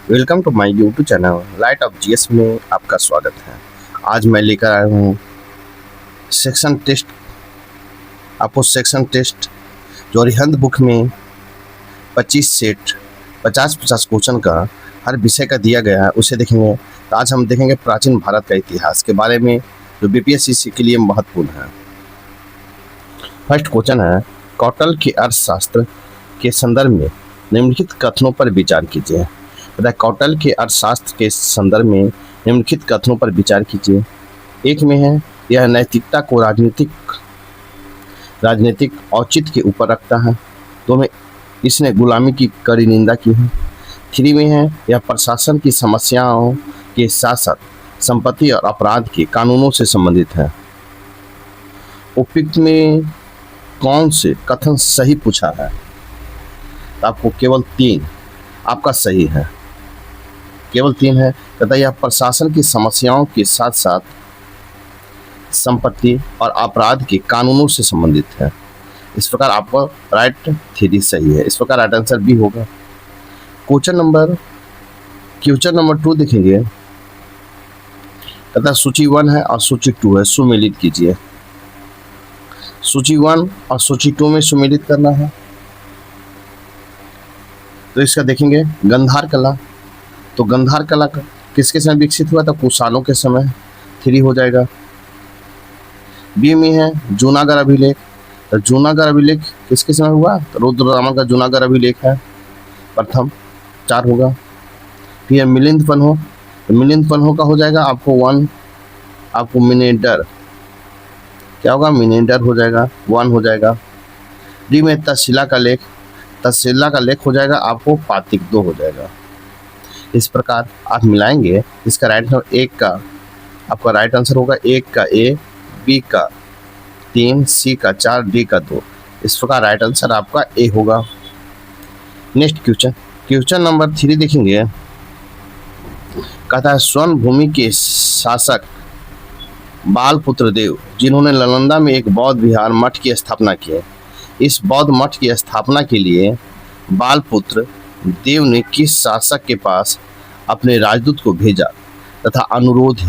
Welcome to my YouTube channel light of GS में आपका स्वागत है। आज मैं लेकर आया हूँ सेक्शन टेस्ट। आपको सेक्शन टेस्ट जो अरिहंत बुक में 25 सेट 50-50 क्वेश्चन का हर विषय का दिया गया है उसे देखेंगे। तो आज हम देखेंगे प्राचीन भारत का इतिहास के बारे में जो बीपीएससी के लिए महत्वपूर्ण है। फर्स्ट क्वेश्चन है, कौटिल्य के अर्थशास्त्र के संदर्भ में निम्नलिखित कथनों पर विचार कीजिए। कौटिल्य के अर्थशास्त्र के संदर्भ में निम्नलिखित कथनों पर विचार कीजिए। एक में है, यह नैतिकता को राजनीतिक औचित्य के ऊपर रखता है। दो में, इसने गुलामी की कड़ी निंदा की है। 3 में है, यह प्रशासन की समस्याओं के साथ साथ संपत्ति और अपराध के कानूनों से संबंधित है। उपयुक्त में कौन से कथन सही पूछा है? तो आपको केवल 3 आपका सही है, केवल 3 है। तथा यह प्रशासन की समस्याओं के साथ साथ संपत्ति और अपराध के कानूनों से संबंधित है। इस प्रकार आपका राइट 3 सही है। इस प्रकार राइट आंसर बी होगा। क्वेश्चन नंबर 2 देखेंगे तथा सूची 1 है और सूची 2 है, सुमेलित कीजिए। सूची 1 और सूची 2 में सुमेलित करना है। तो इसका देखेंगे गंधार कला। तो गंधार कला किसके समय विकसित हुआ था? कुषाणों के समय, 3 हो जाएगा। बी में है जूनागढ़ अभिलेख। तो जूनागढ़ अभिलेख किसके समय हुआ? तो रुद्ररामन का जूनागढ़ अभिलेख है, प्रथम, 4 होगा। फिर मिलिंद पन्हो। तो मिलिंद पन्हो का हो जाएगा आपको 1, आपको मिनेंडर क्या होगा? मिनेंडर हो जाएगा, 1 हो जाएगा। डी में तक्षशिला का लेख। तक्षशिला का लेख हो जाएगा आपको पातिक, 2 हो जाएगा। इस प्रकार आप मिलाएंगे, इसका राइट आंसर 1 का आपका राइट आंसर होगा। 1 का ए, बी का 3, सी का 4, डी का 2। इस प्रकार राइट आंसर आपका ए होगा। नेक्स्ट क्वेश्चन नंबर 3 देखेंगे। कहता है, स्वर्ण भूमि के शासक बालपुत्र देव जिन्होंने नालंदा में एक बौद्ध विहार मठ की स्थापना की। इस बौद्ध मठ की स्थापना के लिए बालपुत्र देव ने किस शासक के पास अपने राजदूत को भेजा तथा अनुरोध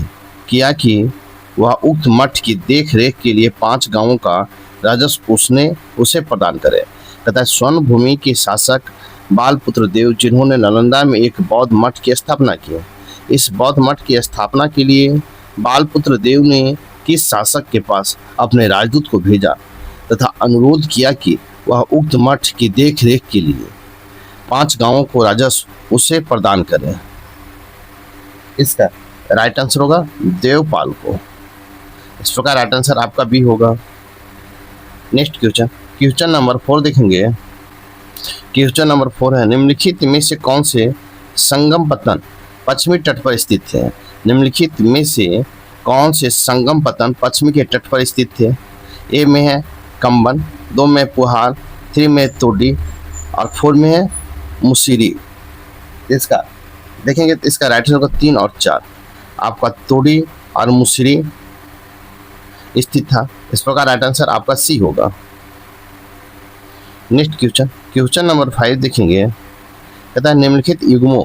किया कि वह उक्त मठ की देख रेख के लिए 5 गांवों का राजस्व उसे प्रदान करे। तथा स्वर्ण भूमि के शासक बालपुत्र देव जिन्होंने नालंदा में एक बौद्ध मठ की स्थापना की। इस बौद्ध मठ की स्थापना के लिए बालपुत्र देव ने किस शासक के पास अपने राजदूत को भेजा तथा अनुरोध किया कि वह उक्त मठ की देख रेख के लिए 5 गांवों को राजस्व उसे प्रदान करें। इसका राइट आंसर होगा देवपाल को। इस प्रकार राइट आंसर आपका बी होगा। नेक्स्ट क्वेश्चन नंबर 4 देखेंगे। क्वेश्चन नंबर 4 है, निम्नलिखित में से कौन से संगम पतन पश्चिमी तट पर स्थित है? निम्नलिखित में से कौन से संगम पतन पश्चिमी के तट पर स्थित थे? ए में है कंबन, 2 में पुहार, 3 में तोडी और 4 में है मुसीरी। इसका देखेंगे तो इसका राइट आंसर होगा 3 और 4। आपका तोडी और मुसीरी स्थित था। इस प्रकार राइट आंसर आपका सी होगा। नेक्स्ट क्वेश्चन नंबर 5 देखेंगे। कहता है, निम्नलिखित युग्मों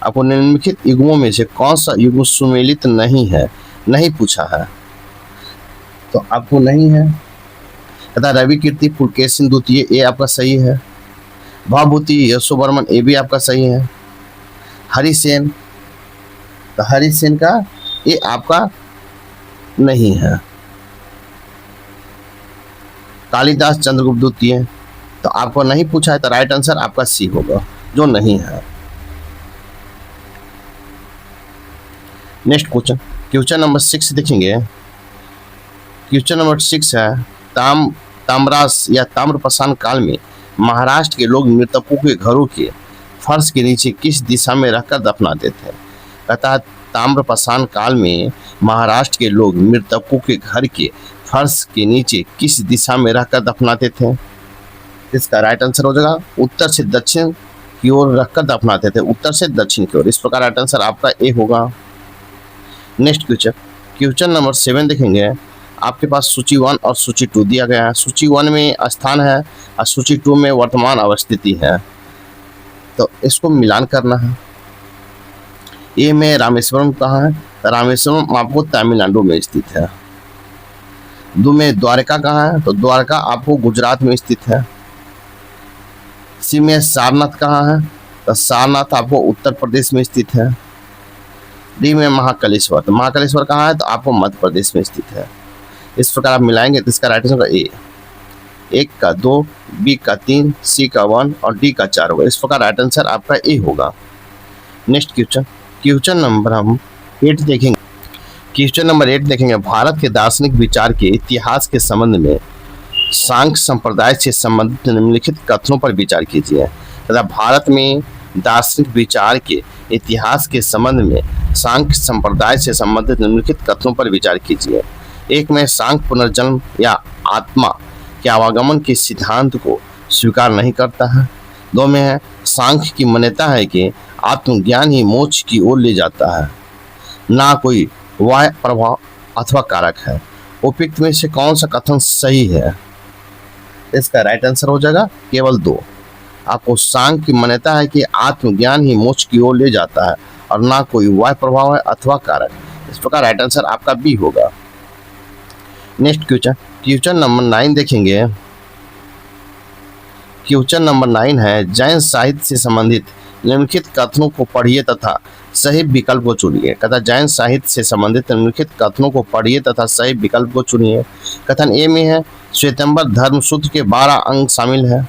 आपको निम्नलिखित युग्मों में से कौन सा युग्म सुमेलित नहीं है? नहीं पूछा है, तो आपको नहीं है। कहता है, रवि कीर्ति पुलकेशिन द्वितीय, ए आपका सही है। भाभूति यशोवर्मन, ए भी आपका सही है। हरिसेन, तो हरिसेन का ए आपका नहीं है। कालिदास चंद्रगुप्त द्वितीय, तो आपको नहीं पूछा है, तो राइट आंसर आपका सी होगा, जो नहीं है। नेक्स्ट क्वेश्चन नंबर 6 देखेंगे। क्वेश्चन नंबर 6 है, ताम्रास या ताम्रपाषाण काल में महाराष्ट्र के लोग मृतकों के घरों के फर्श के नीचे किस दिशा में रखकर दफनाते थे? कहता है, ताम्रपाषाण काल में महाराष्ट्र के लोग मृतकों के घर के फर्श के नीचे किस दिशा में रखकर दफनाते थे? इसका राइट आंसर हो जाएगा उत्तर से दक्षिण की ओर रखकर दफनाते थे, उत्तर से दक्षिण की ओर। इस प्रकार राइट आंसर आपका ए होगा। नेक्स्ट क्वेश्चन नंबर 7 देखेंगे। आपके पास सूची 1 और सूची 2 दिया गया है। सूची 1 में स्थान है और सूची 2 में वर्तमान अवस्थिति है। तो इसको मिलान करना है। ए में रामेश्वरम कहाँ है? रामेश्वरम आपको तमिलनाडु में स्थित है। दो में द्वारका कहाँ है? तो द्वारका आपको गुजरात में स्थित है। सी में सारनाथ कहाँ है? तो सारनाथ आपको उत्तर प्रदेश में स्थित है। डी में महाकालेश्वर, तो महाकालेश्वर कहाँ है? तो आपको मध्य प्रदेश में स्थित है। इस प्रकार आप मिलाएंगे तो इसका राइट आंसर ए, एक का 2, बी का 3, सी का 1 और डी का 4 होगा। इस प्रकार राइट आंसर आपका ए होगा। नेक्स्ट क्वेश्चन नंबर हम 8 देखेंगे। क्वेश्चन नंबर 8 देखेंगे, भारत के दार्शनिक विचार के इतिहास के संबंध में सांख्य संप्रदाय से संबंधित निम्नलिखित कथनों पर विचार कीजिए। तथा भारत में दार्शनिक विचार के इतिहास के संबंध में सांख्य संप्रदाय से संबंधित निम्नलिखित कथनों पर विचार कीजिए। एक में सांख्य पुनर्जन्म या आत्मा के आवागमन के सिद्धांत को स्वीकार नहीं करता है। दो में है सांख्य की मान्यता है कि आत्मज्ञान ही मोक्ष की ओर ले जाता है, ना कोई वाय प्रभाव अथवा कारक है। उपयुक्त में से कौन सा कथन सही है? इसका राइट आंसर हो जाएगा केवल 2। आपको सांख्य की मान्यता है कि आत्मज्ञान ही मोक्ष की ओर ले जाता है और ना कोई वाय प्रभाव है अथवा कारक। इस प्रकार राइट आंसर आपका बी होगा। नेक्स्ट क्वेश्चन नंबर 9 देखेंगे। क्वेश्चन नंबर 9 है, जैन साहित्य से संबंधित निम्नलिखित कथनों को पढ़िए तथा सही विकल्प को चुनिए। कथा जैन साहित्य से संबंधित निम्नलिखित कथनों को पढ़िए तथा सही विकल्प को चुनिए। कथन ए में है श्वेतंबर धर्म सूत्र के 12 अंग शामिल है।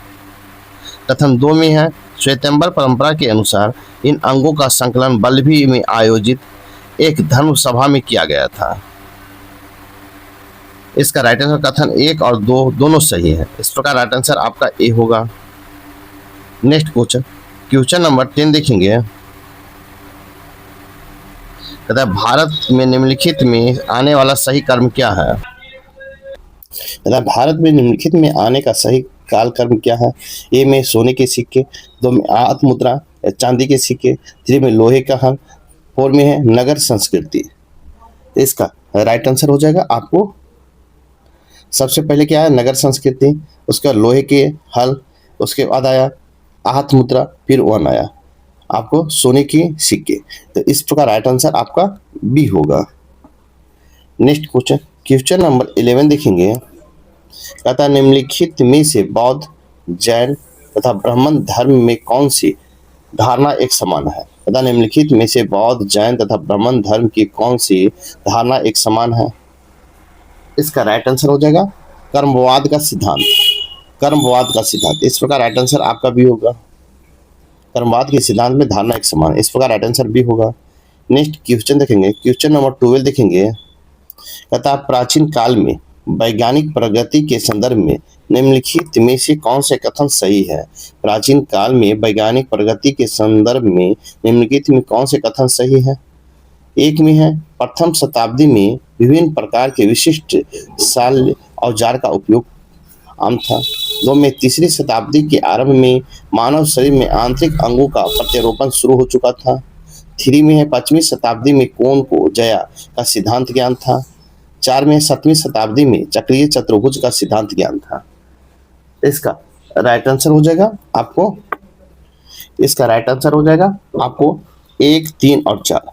कथन 2 में है श्वेतंबर परंपरा के अनुसार इन अंगों का संकलन बल्लभी में आयोजित एक धर्म सभा में किया गया था। इसका राइट आंसर कथन 1 और 2 दोनों सही है। इस प्रकार राइट आंसर आपका ए होगा। नेक्स्ट क्वेश्चन नंबर 10 देखेंगे। कहता है भारत में निम्नलिखित में आने वाला सही कर्म क्या है? कहता है भारत में निम्नलिखित में आने का सही काल कर्म क्या है? ए में सोने के सिक्के, 2 में आत्म मुद्रा, चांदी के सिक्के, 3 में लोहे का हल, 4 में है नगर संस्कृति। इसका राइट आंसर हो जाएगा आपको सबसे पहले क्या है नगर संस्कृति, उसके बाद लोहे के हल, उसके बाद आया आहत मुद्रा, फिर वन आया आपको सोने की सिक्के। तो इस प्रकार राइट आंसर आपका बी होगा। नेक्स्ट क्वेश्चन नंबर 11 देखेंगे। कहता है निम्नलिखित में से बौद्ध, जैन तथा ब्राह्मण धर्म में कौन सी धारणा एक समान है? कहता है निम्नलिखित में से बौद्ध, जैन तथा ब्राह्मण धर्म की कौन सी धारणा एक समान है? इसका राइट आंसर हो जाएगा कर्मवाद का सिद्धांत। कर्मवाद का सिद्धांत। इस प्रकार राइट आंसर आपका भी होगा। कर्मवाद के सिद्धांत में धारणा एक समान है। इस प्रकार राइट आंसर भी होगा। नेक्स्ट क्वेश्चन देखेंगे। क्वेश्चन नंबर 12 देखेंगे। कहता प्राचीन काल में वैज्ञानिक प्रगति के संदर्भ में निम्नलिखित में से कौन से कथन सही है? प्राचीन काल में वैज्ञानिक प्रगति के संदर्भ में निम्नलिखित में कौन से कथन सही है? एक में है प्रथम शताब्दी में विभिन्न प्रकार के विशिष्ट शल्य औजार का उपयोग आम था। 2 में तीसरी शताब्दी के आरंभ में मानव शरीर में आंतरिक अंगों का प्रत्यारोपण शुरू हो चुका था। 3 में है 5वीं शताब्दी में कोण को जया का सिद्धांत ज्ञान था। 4 में 7वीं शताब्दी में चक्रीय चतुर्भुज का सिद्धांत ज्ञान था। इसका राइट आंसर हो जाएगा आपको 1, 3 और 4।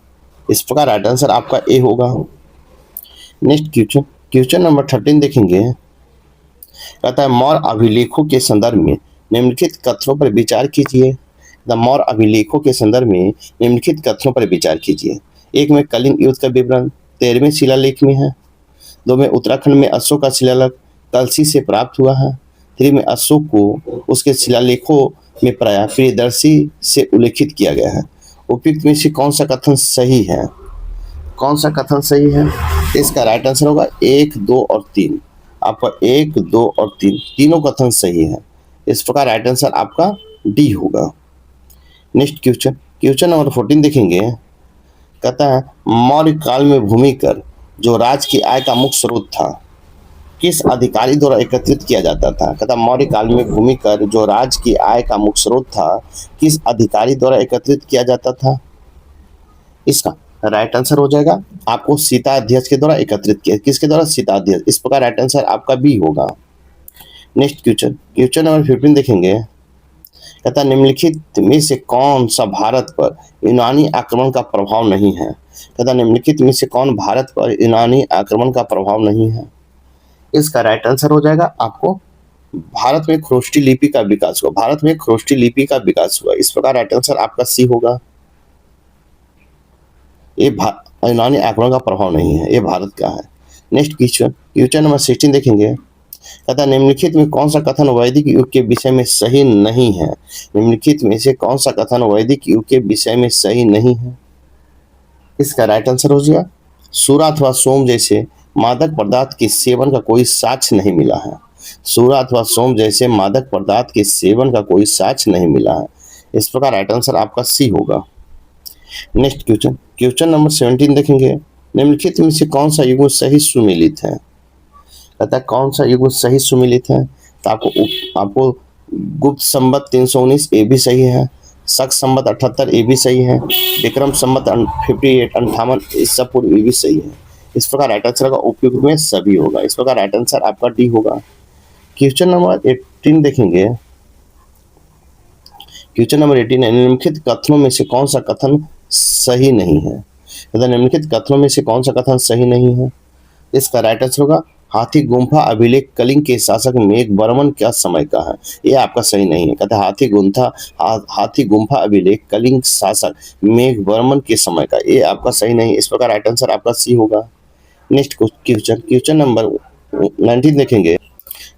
इस प्रकार राइट आंसर आपका ए होगा। नेक्स्ट क्वेश्चन नंबर 13 देखेंगे। कहता है मौर्य अभिलेखों के संदर्भ में निम्नलिखित कथनों पर विचार कीजिए। मौर्य अभिलेखों के संदर्भ में निम्नलिखित कथनों पर विचार कीजिए। 1 में कलिंग युद्ध का विवरण 13वें शिलालेख में है। 2 में उत्तराखंड में अशोक का शिलालेख कलसी से प्राप्त हुआ है। 3 में अशोक को उसके शिलालेखों में प्रायः प्रियदर्शी से उल्लेखित किया गया है। उपयुक्त में से कौन सा कथन सही है? इसका राइट आंसर होगा 1, 2 और 3। आपका 1, 2 और 3 तीनों कथन सही है। इस प्रकार राइट आंसर आपका डी होगा। नेक्स्ट क्वेश्चन नंबर 14 देखेंगे। कहता है मौर्य काल में भूमि कर जो राज्य की आय का मुख्य स्रोत था किस अधिकारी द्वारा एकत्रित किया जाता था? कहता मौर्य काल में भूमि कर जो राज्य की आय का मुख्य स्रोत था किस अधिकारी द्वारा एकत्रित किया जाता था? इसका राइट आंसर हो जाएगा आपको सीता अध्यक्ष के द्वारा एकत्रित किया। किसके द्वारा? सीता अध्यक्ष। इस प्रकार राइट आंसर आपका बी होगा। नेक्स्ट क्वेश्चन नंबर 15 देखेंगे। कहता निम्नलिखित में से कौन सा भारत पर यूनानी आक्रमण का प्रभाव नहीं है। कहता निम्नलिखित में से कौन भारत पर यूनानी आक्रमण का प्रभाव नहीं है। इसका राइट आंसर हो जाएगा आपको भारत में खरोष्ठी लिपि का विकास हुआ। भारत में खरोष्ठी लिपि का विकास हुआ। इस प्रकार राइट आंसर आपका सी होगा। ये यूनानी आक्रमण का प्रभाव नहीं है, ये भारत का है। नेक्स्ट क्वेश्चन नंबर 16 देखेंगे। कहता निम्नलिखित में कौन सा कथन वैदिक युग के विषय में सही नहीं है। निम्नलिखित में से कौन सा कथन वैदिक युग के विषय में सही नहीं है। इसका राइट आंसर हो जाएगा सूरा अथवा सोम जैसे मादक पदार्थ के सेवन का कोई साक्ष्य नहीं मिला है। सूरा अथवा सोम जैसे मादक पदार्थ के सेवन का कोई साक्ष्य नहीं मिला है। इस प्रकार राइट आंसर आपका सी होगा। नेक्स्ट क्वेश्चन नंबर 17 देखेंगे। निम्नलिखित में से कौन सा युग सही सुमेलित है। कहता है कौन सा युग सही सुमेलित है। तो आपको गुप्त संवत 319 ए भी सही है, शक संवत 78 ए भी सही है, विक्रम संवत 58 इस सब पूर्व ए भी सही है। इस प्रकार राइट आंसर का उपयुक्त में सभी होगा। इस प्रकार राइट आंसर आपका डी होगा। क्वेश्चन नंबर 18 देखेंगे। क्वेश्चन नंबर 18 निम्नलिखित कथनों में से कौन सा कथन सही नहीं है। निम्नलिखित कथनों में से कौन सा कथन सही नहीं है। इसका राइट आंसर होगा हाथी गुम्फा अभिलेख कलिंग के शासक मेघवर्मन क्या समय का है। ये आपका सही नहीं है। कहता है हाथी गुम्फा अभिलेख कलिंग शासक मेघवर्मन के समय का, ये आपका सही नहीं है। इस प्रकार राइट आंसर आपका सी होगा। नेक्स्ट क्वेश्चन नंबर 19 देखेंगे।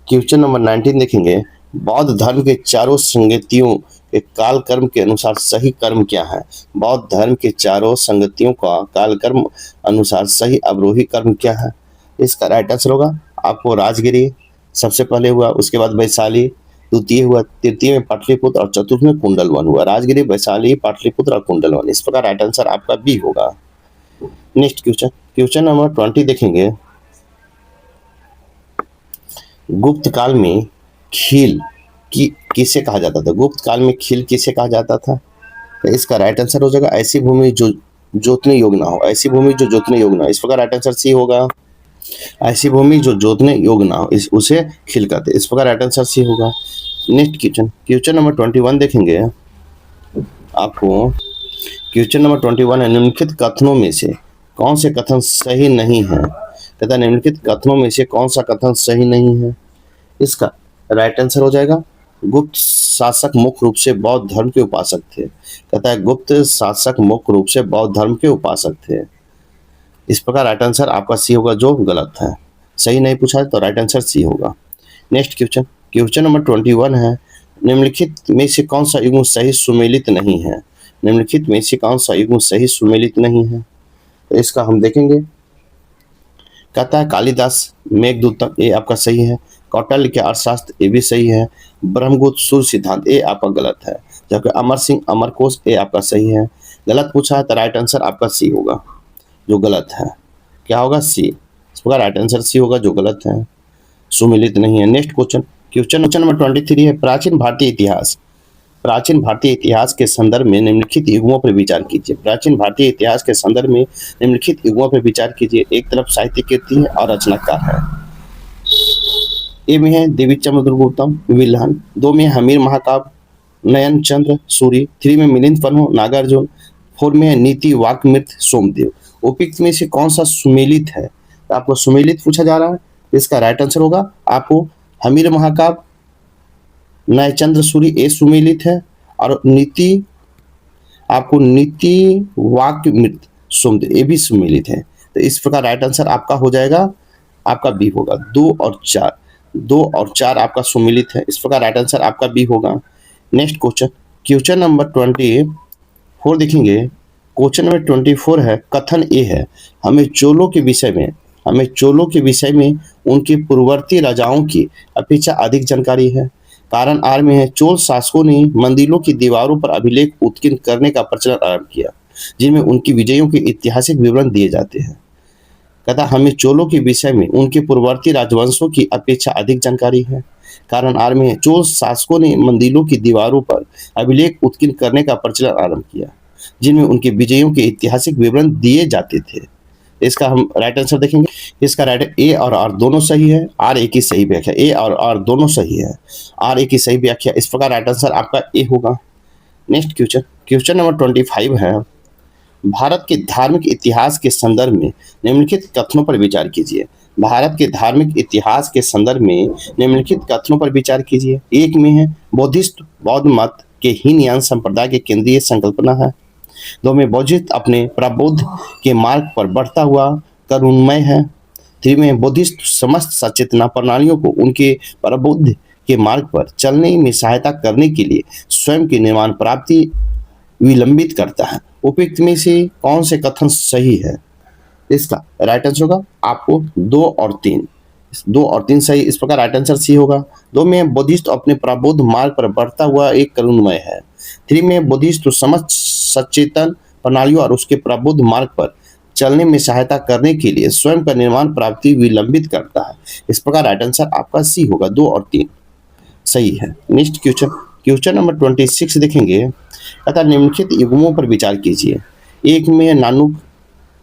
क्वेश्चन नंबर 19 देखेंगे। बौद्ध धर्म के चारों संगतियों के काल कर्म के अनुसार सही कर्म क्या है। बौद्ध धर्म के चारों संगतियों का काल कर्म अनुसार सही अवरोही कर्म क्या है। इसका राइट आंसर होगा आपको राजगिरी सबसे पहले हुआ, उसके बाद वैशाली, द्वितीय हुआ, तृतीय में पाटलिपुत्र और चतुर्थ में कुंडलवन हुआ। राजगिरी, वैशाली, पाटलिपुत्र और कुंडलवन। इस प्रकार राइट आंसर आपका बी होगा। नेक्स्ट क्वेश्चन नंबर 20 देखेंगे। गुप्त काल में खील किसे कहा जाता था। गुप्त काल में खील किसे कहा जाता था। तो इसका राइट आंसर हो जाएगा ऐसी भूमि जो जोतने योग्य ना हो। ऐसी भूमि जो जोतने योग्य ना हो। इस प्रकार राइट आंसर सी होगा। ऐसी भूमि जो जोतने योग्य ना हो उसे खील कहते। इस प्रकार राइट आंसर सी होगा। नेक्स्ट क्वेश्चन नंबर 21 देखेंगे। आपको क्वेश्चन नंबर 21 है निम्नलिखित कथनों में से कौन से कथन सही नहीं है। कहता है निम्नलिखित कथनों में से कौन सा कथन सही नहीं है। इसका राइट आंसर हो जाएगा गुप्त शासक मुख्य रूप से बौद्ध धर्म के उपासक थे। कहता है गुप्त शासक मुख्य रूप से बौद्ध धर्म के उपासक थे। इस प्रकार राइट आंसर आपका सी होगा जो गलत है। सही नहीं पूछा है तो राइट आंसर सी होगा। नेक्स्ट क्वेश्चन नंबर 21 है निम्नलिखित में से कौन सा युग्म सही सुमेलित नहीं है। निम्नलिखित में से कौन सा युग्म सही सुमेलित नहीं है। तो इसका हम देखेंगे। कहता है कालिदास मेघदूतम, ये आपका सही है। कौटिल्य के अर्थशास्त्र, ये भी सही है। ब्रह्मगुप्त सूर्य सिद्धांत, ये आपका गलत है। जबकि अमर सिंह अमरकोश, ये आपका सही है। गलत पूछा है तो राइट आंसर आपका सी होगा जो गलत है। क्या होगा सी। इस प्रकार राइट आंसर सी होगा जो गलत है, सुमिलित नहीं है। नेक्स्ट क्वेश्चन नंबर 23 है प्राचीन भारतीय इतिहास। प्राचीन भारतीय इतिहास के संदर्भ में निम्नलिखित युगों पर विचार कीजिए। प्राचीन भारतीय इतिहास के संदर्भ में निम्नलिखित युगों पर विचार कीजिए। एक तरफ साहित्य कीर्ति है और रचनाकार है। ए में है देवी चंद्रगुप्तम विल्हन, 2 में हमीर महाकाव्य नयन चंद्र सूरी, 3 में मिलिंद फन्हो नागार्जुन, 4 में है नीति वाक्मृत सोमदेव। उपयुक्त में से कौन सा सुमेलित है। तो आपको सुमेलित पूछा जा रहा है। इसका राइट आंसर होगा आपको हमीर महाकाव्य नयचंद्र सूरी, ए सुमेलित है। और नीति वाक्मृत सोमदेव, ये भी सुमेलित है। तो इस प्रकार राइट आंसर आपका हो जाएगा आपका बी होगा। 2 और 4 आपका सुमेलित है। इस प्रकार राइट आंसर आपका बी होगा। नेक्स्ट क्वेश्चन नंबर 24 देखेंगे। क्वेश्चन नंबर 24 है कथन ए है हमें चोलों के विषय में उनके पूर्ववर्ती राजाओं की अपेक्षा अधिक जानकारी है। कारण आर में है चोल शासकों ने मंदिरों की दीवारों पर अभिलेख उत्कीर्ण करने का प्रचलन आरंभ किया जिनमें उनकी विजयों के ऐतिहासिक विवरण दिए जाते हैं। कहता हमें चोलों के विषय में उनके पूर्ववर्ती राजवंशों की अपेक्षा अधिक जानकारी है। कारण आर में है चोल शासकों ने मंदिरों की दीवारों पर अभिलेख उत्कीर्ण करने का प्रचलन आरंभ किया जिनमें उनके विजयों के ऐतिहासिक विवरण दिए जाते थे। इसका हम राइट आंसर देखेंगे। इसका राइट ए और आर दोनों सही है, आर ए की सही व्याख्या, ए और आर दोनों सही है, आर ए की सही व्याख्या। इस प्रकार राइट आंसर आपका ए होगा। नेक्स्ट क्वेश्चन, क्वेश्चन नंबर 25 है, भारत के धार्मिक इतिहास के संदर्भ में निम्नलिखित कथनों पर विचार कीजिए। भारत के धार्मिक इतिहास के संदर्भ में निम्नलिखित कथनों पर विचार कीजिए। एक में है बुद्धिस्ट बौद्ध मत के हीनयान संप्रदाय की केंद्रीय संकल्पना है। दो में बुद्धिस्ट अपने प्रबुद्ध के मार्ग पर बढ़ता हुआ करुणमय है। थ्री में बुद्धिस्ट समस्त सचेतना प्रणालियों को उनके प्रबुद्ध के मार्ग पर चलने में सहायता करने के लिए स्वयं की निर्माण प्राप्ति विलंबित करता है। उपयुक्त में से कौन से कथन सही है? इसका राइट आंसर होगा आपको 2 और 3, 2 और 3 सही। इस प्रकार राइट आंसर सी होगा। 2 में बुद्धिस्ट अपने प्रबुद्ध मार्ग पर बढ़ता हुआ एक करुणमय है। 3 में बुद्धिस्ट समस्त सचेतन प्रणालियों और उसके प्रबुद्ध मार्ग पर चलने में सहायता करने के लिए स्वयं का निर्माण प्राप्ति विलंबित करता है। इस प्रकार राइट आंसर आपका सी होगा, 2 और 3 सही है। नेक्स्ट क्वेश्चन, क्वेश्चन नंबर 26 देखेंगे, अतः निम्नलिखित युग्मों पर विचार कीजिए। एक में है नानुक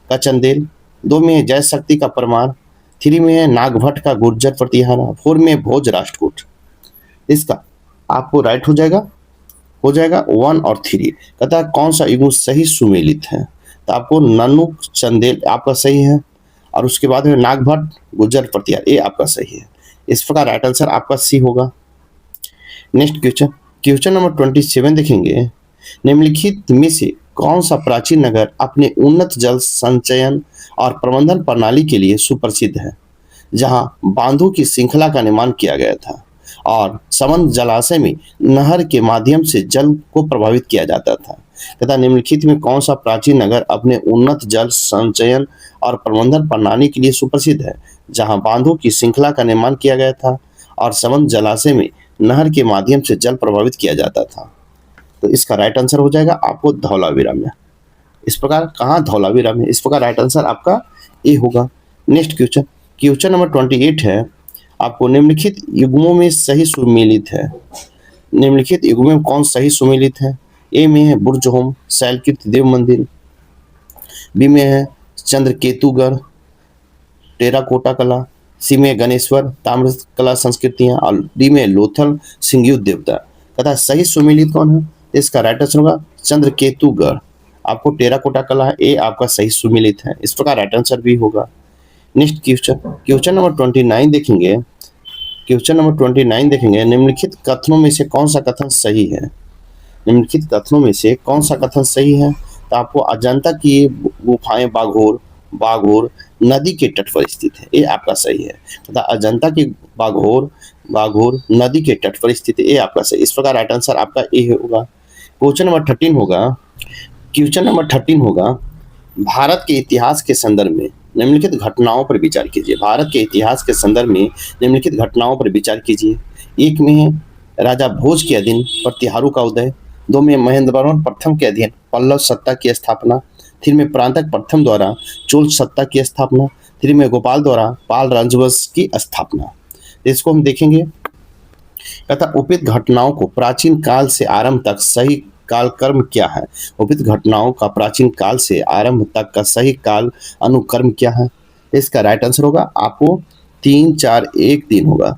का चंदेल, 2 में है जय शक्ति का परमार, 3 में है नागभट्ट का गुर्जर प्रतिहारा, 4 में है भोज राष्ट्रकूट। इसका आपको राइट हो जाएगा 1 और 3। अतः कौन सा युग्म सही सुमेलित है? तो आपको नानुक चंदेल आपका सही है, और उसके बाद है नागभट्ट गुर्जर प्रतिहार, ये आपका सही है। इस प्रकार राइट आंसर आपका सी होगा। नेक्स्ट क्वेश्चन, क्वेश्चन नंबर 27 देखेंगे, निम्नलिखित में से कौन सा प्राचीन नगर अपने उन्नत जल संचयन और प्रबंधन प्रणाली के लिए सुप्रसिद्ध है, जहां बांधों की श्रृंखला का निर्माण किया गया था और समंद जलाशय में नहर के माध्यम से जल को प्रभावित किया जाता था? तथा निम्नलिखित में कौन सा प्राचीन नगर अपने उन्नत जल संचयन और प्रबंधन प्रणाली के लिए सुप्रसिद्ध है, जहां बांधों की श्रृंखला का निर्माण किया गया था और समंद जलाशय में नहर के माध्यम से जल प्रभावित किया जाता था? तो इसका राइट आंसर हो जाएगा आपको धौलावीरा में। इस प्रकार कहाँ धौलावीरा में? इस प्रकार राइट आंसर आपका ए होगा। नेक्स्ट क्वेश्चन, क्वेश्चन नंबर 28 है, आपको निम्नलिखित युग्मों में सही सुमेलित है। निम्नलिखित युग्मों में कौन सही सुमेलित है? ए में है बुर्जहोम शैलकृत देव मंदिर, बी में है चंद्रकेतुगढ़ टेराकोटा कला, सी में गणेश्वर ताम्र कला संस्कृतियां, और डी में लोथल सिंहयुद्ध देवता। तथा सही सुमेलित कौन है? इसका राइट आंसर होगा चंद्रकेतुगढ़। आपको टेराकोटा कला है, ए आपका सही सुमेलित है। इस प्रकार राइट आंसर भी होगा। नेक्स्ट क्वेश्चन, क्वेश्चन नंबर 29 देखेंगे। क्वेश्चन नंबर 29 देखेंगे, निम्नलिखित कथनों में से कौन सा कथन सही है? निम्नलिखित कथनों में से कौन सा कथन सही है? तो आपको अजंता की गुफाएं बाघोर नदी के तट पर स्थित है, ये आपका सही है। तथा अजंता की बाघोर नदी के तट पर स्थित है, ये आपका सही। इस प्रकार राइट आंसर आपका ए होगा। क्वेश्चन नंबर 13 होगा, क्वेश्चन नंबर 13 होगा, भारत के इतिहास के संदर्भ में निम्नलिखित घटनाओं पर विचार कीजिए। भारत के इतिहास के संदर्भ में निम्नलिखित घटनाओं पर विचार कीजिए। एक में है राजा भोज के अधीन प्रतिहारों का उदय, 2 में महेंद्र वर्मन प्रथम के अधीन पल्लव सत्ता की स्थापना, 3 में प्रांतक प्रथम द्वारा चोल सत्ता की स्थापना, 3 में गोपाल द्वारा पाल राजवंश की स्थापना। इसको हम देखेंगे। तथा उपयुक्त घटनाओं को प्राचीन काल से आरंभ तक सही कालक्रम क्या है? उपयुक्त घटनाओं का प्राचीन काल से आरंभ तक का सही काल अनुक्रम क्या है? इसका राइट आंसर होगा आपको 3 4 1 3 होगा।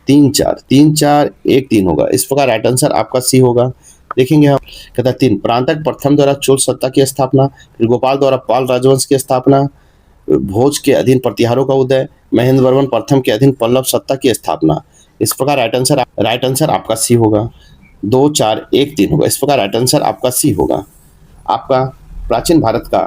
3 4 1 3 होगा। इस प्रकार राइट आंसर आपका सी होगा। देखेंगे हम, कहता 3 प्रांतक प्रथम द्वारा चोल सत्ता की स्थापना, फिर गोपाल द्वारा पाल राजवंश की स्थापना, भोज के अधीन प्रतिहारों का उदय, महेंद्र वर्मन प्रथम के अधीन पल्लव सत्ता की स्थापना। इस प्रकार राइट आंसर आपका सी होगा। 2 4 1 3 होगा। इस प्रकार राइट आंसर आपका सी होगा। आपका प्राचीन भारत का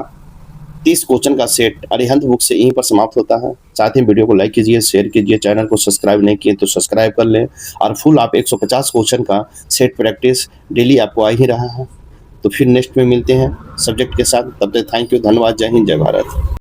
30 क्वेश्चन का सेट अरिहंत बुक से यहीं पर समाप्त होता है। साथ ही वीडियो को लाइक कीजिए, शेयर कीजिए, चैनल को सब्सक्राइब नहीं किए तो सब्सक्राइब कर लें। और फुल आप 150 क्वेश्चन का सेट प्रैक्टिस डेली आपको आ ही रहा है। तो फिर नेक्स्ट में मिलते हैं सब्जेक्ट के साथ। तब तक थैंक यू, धन्यवाद, जय हिंद, जय भारत।